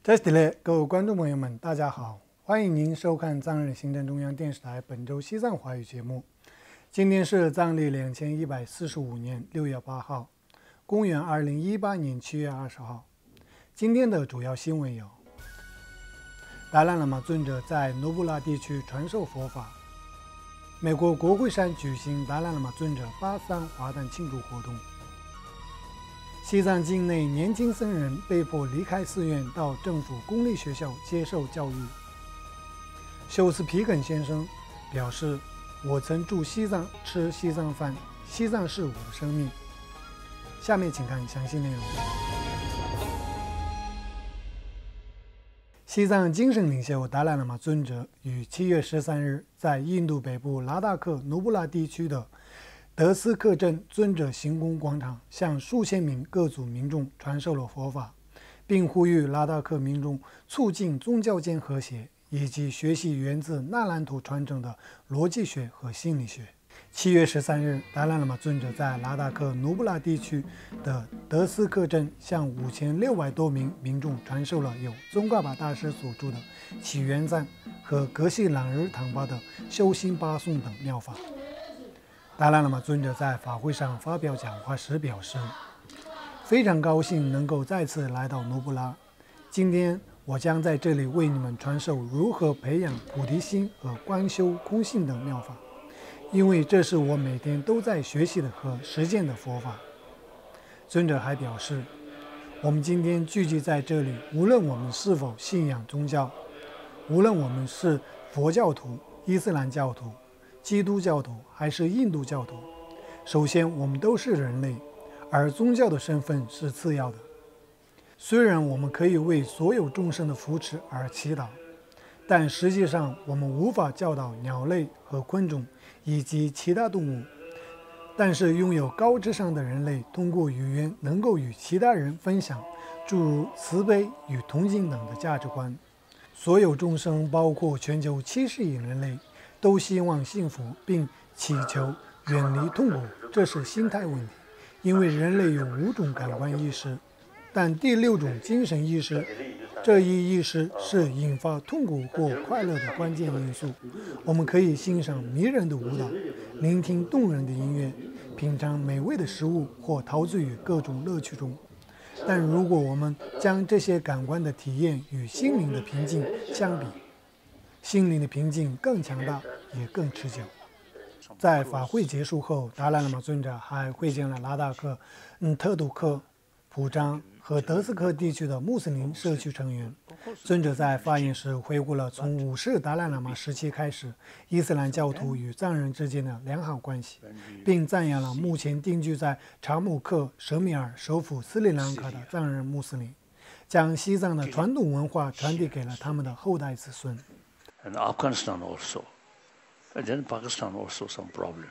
这是的，各位观众朋友们，大家好，欢迎您收看藏日行政中央电视台本周西藏华语节目。今天是藏历2145年6月8号，公元2018年7月20号。今天的主要新闻有：达赖喇嘛尊者在努布拉地区传授佛法；美国国会山举行达赖喇嘛尊者83华诞庆祝活动；西藏境内年轻僧人被迫离开寺院，到政府公立学校接受教育。休斯皮肯先生表示：“我曾住西藏，吃西藏饭，西藏是我的生命。”下面请看详细内容。西藏精神领袖达赖喇嘛尊者于7月13日在印度北部拉达克努布拉地区的德斯克镇尊者行宫广场向数千名各族民众传授了佛法，并呼吁拉达克民众促进宗教间和谐，以及学习源自纳兰图传承的逻辑学和心理学。7月13日，达赖喇嘛尊者在拉达克努布拉地区的德斯克镇向5600多名民众传授了由宗喀巴大师所著的《起源赞》和格西朗日唐巴的《修心八颂》等妙法。达赖喇嘛尊者在法会上发表讲话时表示：“非常高兴能够再次来到努布拉，今天我将在这里为你们传授如何培养菩提心和观修空性等妙法，因为这是我每天都在学习的和实践的佛法。”尊者还表示：“我们今天聚集在这里，无论我们是否信仰宗教，无论我们是佛教徒、伊斯兰教徒、基督教徒还是印度教徒，首先我们都是人类，而宗教的身份是次要的。虽然我们可以为所有众生的福祉而祈祷，但实际上我们无法教导鸟类和昆虫以及其他动物。但是拥有高智商的人类通过语言能够与其他人分享诸如慈悲与同情等的价值观。所有众生，包括全球70亿人类，都希望幸福并祈求远离痛苦，这是心态问题。因为人类有5种感官意识，但第6种精神意识，这一意识是引发痛苦或快乐的关键因素。我们可以欣赏迷人的舞蹈，聆听动人的音乐，品尝美味的食物或陶醉于各种乐趣中。但如果我们将这些感官的体验与心灵的平静相比，心灵的平静更强大，也更持久。在法会结束后，达赖喇嘛尊者还会见了拉达克、特图克、普章和德斯克地区的穆斯林社区成员。尊者在发言时回顾了从5世达赖喇嘛时期开始伊斯兰教徒与藏人之间的良好关系，并赞扬了目前定居在查姆克舍米尔首府斯里兰卡的藏人穆斯林，将西藏的传统文化传递给了他们的后代子孙。And Afghanistan also, and then Pakistan also some problem.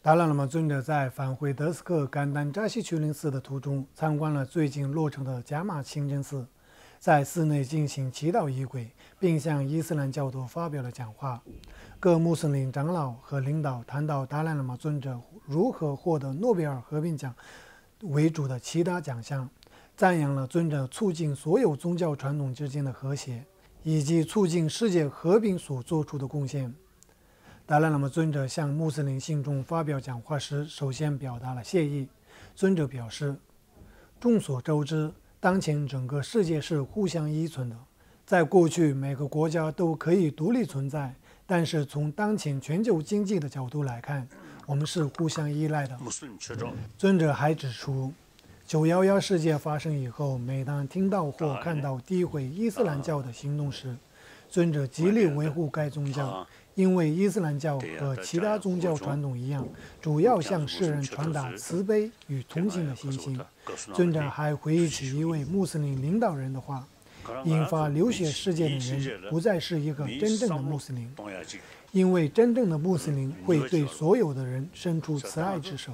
达赖喇嘛尊者在返回德斯克甘丹扎西曲林寺的途中，参观了最近落成的贾玛清真寺，在寺内进行祈祷仪轨，并向伊斯兰教徒发表了讲话。各穆斯林长老和领导谈到达赖喇嘛尊者如何获得诺贝尔和平奖为主的其他奖项，赞扬了尊者促进所有宗教传统之间的和谐，以及促进世界和平所做出的贡献。达赖喇嘛尊者向穆斯林信众发表讲话时，首先表达了谢意。尊者表示：“众所周知，当前整个世界是互相依存的。在过去，每个国家都可以独立存在，但是从当前全球经济的角度来看，我们是互相依赖的。”尊者还指出，911事件发生以后，每当听到或看到诋毁伊斯兰教的行动时，尊者极力维护该宗教，因为伊斯兰教和其他宗教传统一样，主要向世人传达慈悲与同情的信息。尊者还回忆起一位穆斯林领导人的话：“引发流血事件的人不再是一个真正的穆斯林，因为真正的穆斯林会对所有的人伸出慈爱之手。”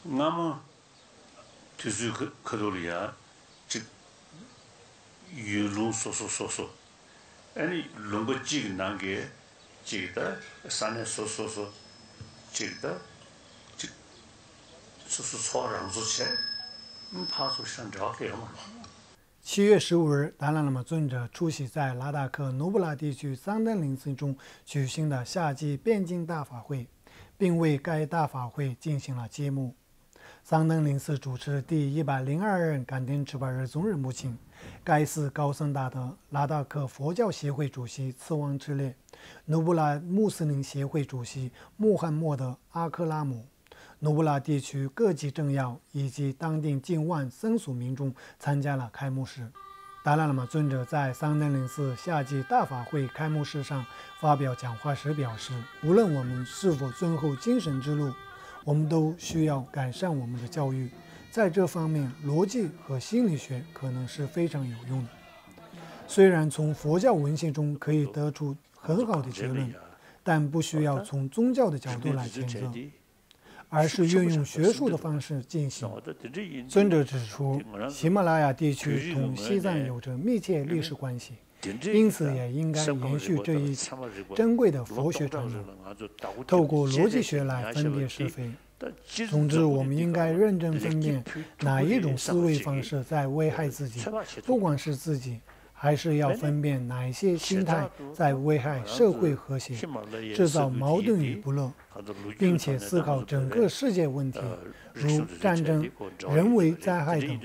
나무 투수 그돌이야 즉 유루 소소소소 아니 롱거찌 난게 记得3年说，记得就吵让出去，爬出想着给了嘛。7月15日，达赖喇嘛尊者出席在拉达克努布拉地区桑登林寺中举行的夏季辩经大法会，并为该大法会进行了揭幕。桑登林寺主持第102任甘丁赤巴热宗仁母亲，该寺高僧大德拉达克佛教协会主席次旺赤烈、努布拉穆斯林协会主席穆罕默德·阿克拉姆、努布拉地区各级政要以及当地近万僧俗民众参加了开幕式。达赖喇嘛尊者在桑登林寺夏季大法会开幕式上发表讲话时表示，无论我们是否遵守精神之路，我们都需要改善我们的教育。在这方面，逻辑和心理学可能是非常有用的。虽然从佛教文献中可以得出很好的结论，但不需要从宗教的角度来谴责，而是运用学术的方式进行。尊者指出，喜马拉雅地区同西藏有着密切历史关系，因此也应该延续这一珍贵的佛学传统，透过逻辑学来分辨是非。总之，我们应该认真分辨哪一种思维方式在危害自己，不管是自己，还是要分辨哪一些心态在危害社会和谐，制造矛盾与不乐，并且思考整个世界问题，如战争、人为灾害等，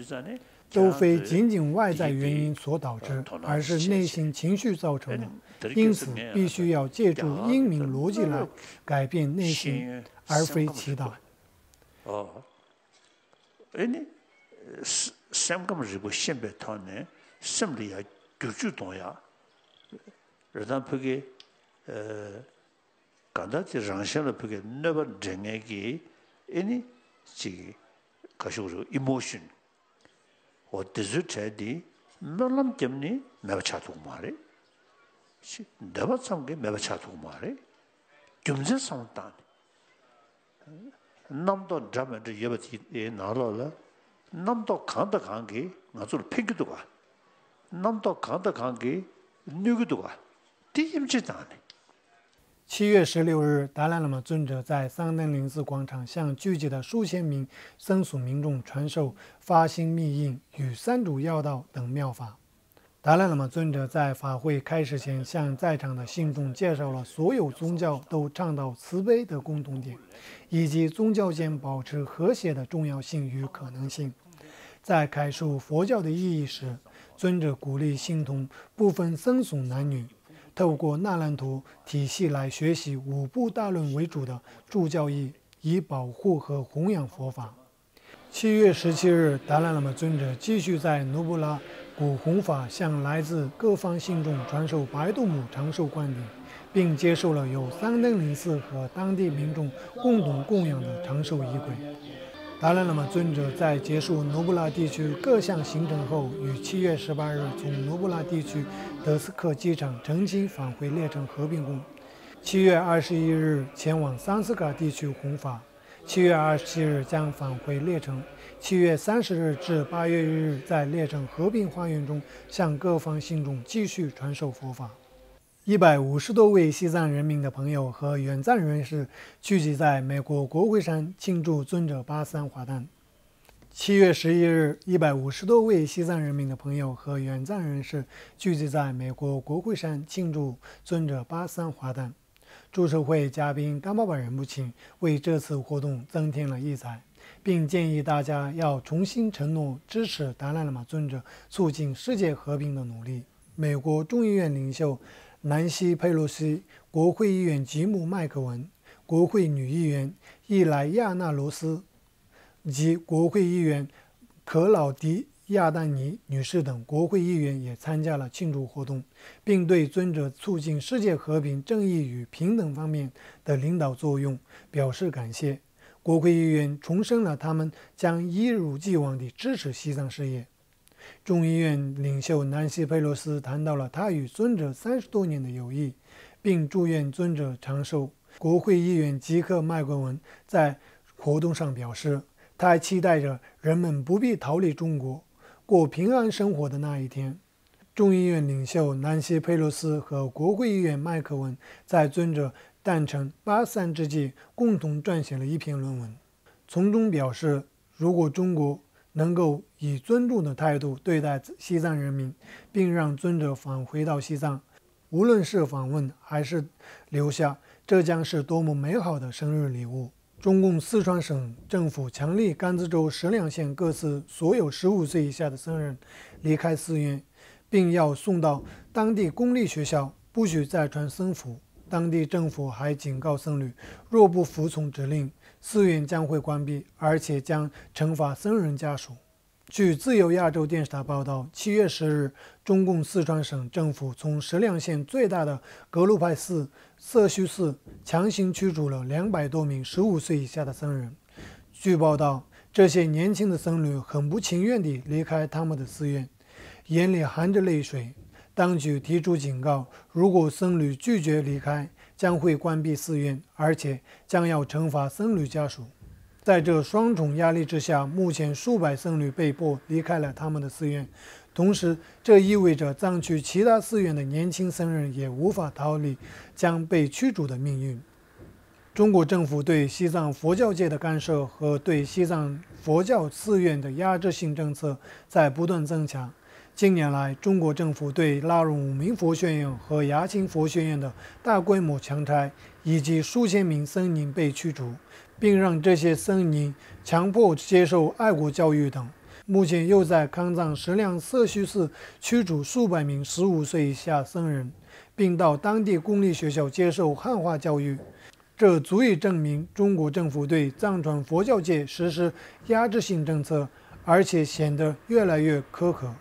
都非仅仅外在原因所导致，而是内心情绪造成的。因此，必须要借助英明逻辑来改变内心，而非祈祷。간다지 랑샹을 보게 너버 쟁에기 애니 지 가시고 이모션 어때서 제디 너람 때문에 내가 차도 말해 내가 참게 내가 차도 말해 좀제 상단 남도 잡는데 여버지 나라라 남도 간다 간게 나줄 팽기도 가 남도 간다 간게 누구도 가 뒤임지도 않네 7月16日，达赖喇嘛尊者在桑登林寺广场向聚集的数千名僧俗民众传授发心密印与三主要道等妙法。达赖喇嘛尊者在法会开始前向在场的信众介绍了所有宗教都倡导慈悲的共同点，以及宗教间保持和谐的重要性与可能性。在阐述佛教的意义时，尊者鼓励信徒不分僧俗男女，透过那兰陀体系来学习五部大论为主的助教义，以保护和弘扬佛法。7月17日，达赖喇嘛尊者继续在努布拉古弘法向来自各方信众传授白度母长寿观点，并接受了由桑登林寺和当地民众共同供养的长寿仪轨。达赖喇嘛尊者在结束努布拉地区各项行程后，于7月18日从努布拉地区德斯克机场乘机返回列城和平宫。7月21日前往桑斯卡地区弘法，7月27日将返回列城。7月30日至8月1日在列城和平花园中向各方信众继续传授佛法。150多位西藏人民的朋友和远藏人士聚集在美国国会山庆祝尊者83华诞。7月11日，150多位西藏人民的朋友和远藏人士聚集在美国国会山庆祝尊者83华诞。祝寿会嘉宾甘巴巴仁波切为这次活动增添了异彩，并建议大家要重新承诺支持达赖喇嘛尊者促进世界和平的努力。美国众议院领袖南希·佩洛西、国会议员吉姆·麦克文、国会女议员伊莱亚纳罗斯及国会议员可老迪亚丹尼女士等国会议员也参加了庆祝活动，并对尊者促进世界和平、正义与平等方面的领导作用表示感谢。国会议员重申了他们将一如既往地支持西藏事业。众议院领袖南希·佩洛斯谈到了他与尊者30多年的友谊，并祝愿尊者长寿。国会议员吉克·麦格文在活动上表示，他还期待着人们不必逃离中国，过平安生活的那一天。众议院领袖南希·佩洛西和国会议员麦克文在尊者诞辰83之际共同撰写了一篇论文，从中表示，如果中国能够以尊重的态度对待西藏人民，并让尊者返回到西藏，无论是访问还是留下，这将是多么美好的生日礼物。中共四川省政府强力甘孜州10两县各市所有15岁以下的僧人离开寺院，并要送到当地公立学校，不许再穿僧服。当地政府还警告僧侣，若不服从指令，寺院将会关闭，而且将惩罚僧人家属。据自由亚洲电视台报道，7月10日，中共四川省政府从10两县最大的格鲁派寺色须寺强行驱逐了200多名15岁以下的僧人。据报道，这些年轻的僧侣很不情愿地离开他们的寺院，眼里含着泪水。当局提出警告，如果僧侣拒绝离开，将会关闭寺院，而且将要惩罚僧侣家属。在这双重压力之下，目前数百僧侣被迫离开了他们的寺院，同时这意味着藏区其他寺院的年轻僧人也无法逃离将被驱逐的命运。中国政府对西藏佛教界的干涉和对西藏佛教寺院的压制性政策在不断增强。近年来，中国政府对拉拢五明佛学院和牙清佛学院的大规模强拆，以及数千名僧尼被驱逐，并让这些僧尼强迫接受爱国教育等。目前又在康藏10两色须寺驱逐数百名15岁以下僧人，并到当地公立学校接受汉化教育。这足以证明中国政府对藏传佛教界实施压制性政策，而且显得越来越苛刻。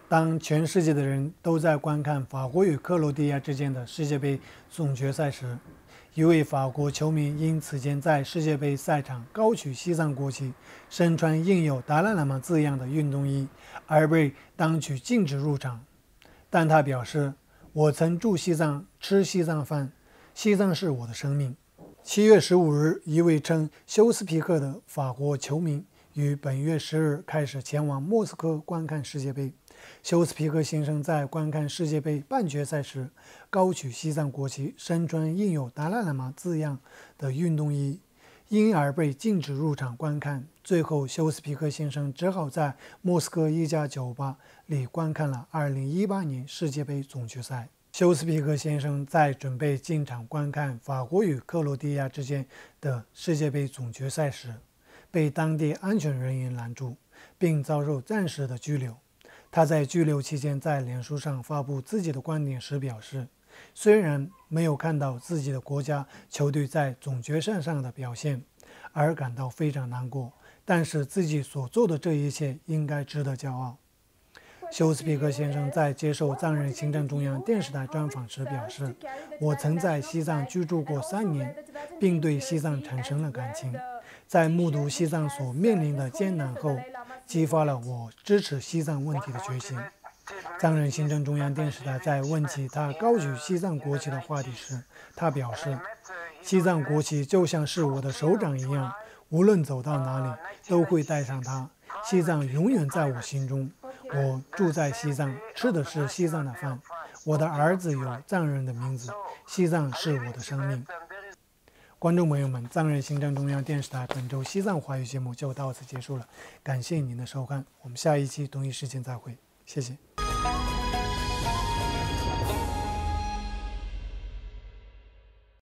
当全世界的人都在观看法国与克罗地亚之间的世界杯总决赛时，一位法国球迷因此前在世界杯赛场高举西藏国旗，身穿印有达赖喇嘛字样的运动衣，而被当局禁止入场。但他表示，我曾住西藏，吃西藏饭，西藏是我的生命。7月15日，一位称休斯皮克的法国球迷于本月10日开始前往莫斯科观看世界杯。休斯皮克先生在观看世界杯半决赛时，高举西藏国旗，身穿印有达赖喇嘛字样的运动衣，因而被禁止入场观看。最后，休斯皮克先生只好在莫斯科一家酒吧里观看了2018年世界杯总决赛。休斯皮克先生在准备进场观看法国与克罗地亚之间的世界杯总决赛时，被当地安全人员拦住，并遭受暂时的拘留。他在拘留期间在脸书上发布自己的观点时表示，虽然没有看到自己的国家球队在总决赛上的表现而感到非常难过，但是自己所做的这一切应该值得骄傲。休斯皮克先生在接受藏人行政中央电视台专访时表示，我曾在西藏居住过3年，并对西藏产生了感情。在目睹西藏所面临的艰难后，激发了我支持西藏问题的决心。藏人行政中央电视台在问起他高举西藏国旗的话题时，他表示，西藏国旗就像是我的手掌一样，无论走到哪里都会带上它。西藏永远在我心中，我住在西藏，吃的是西藏的饭，我的儿子有藏人的名字，西藏是我的生命。观众朋友们，藏人行政中央电视台本周西藏华语节目就到此结束了，感谢您的收看，我们下一期同一时间再会，谢谢。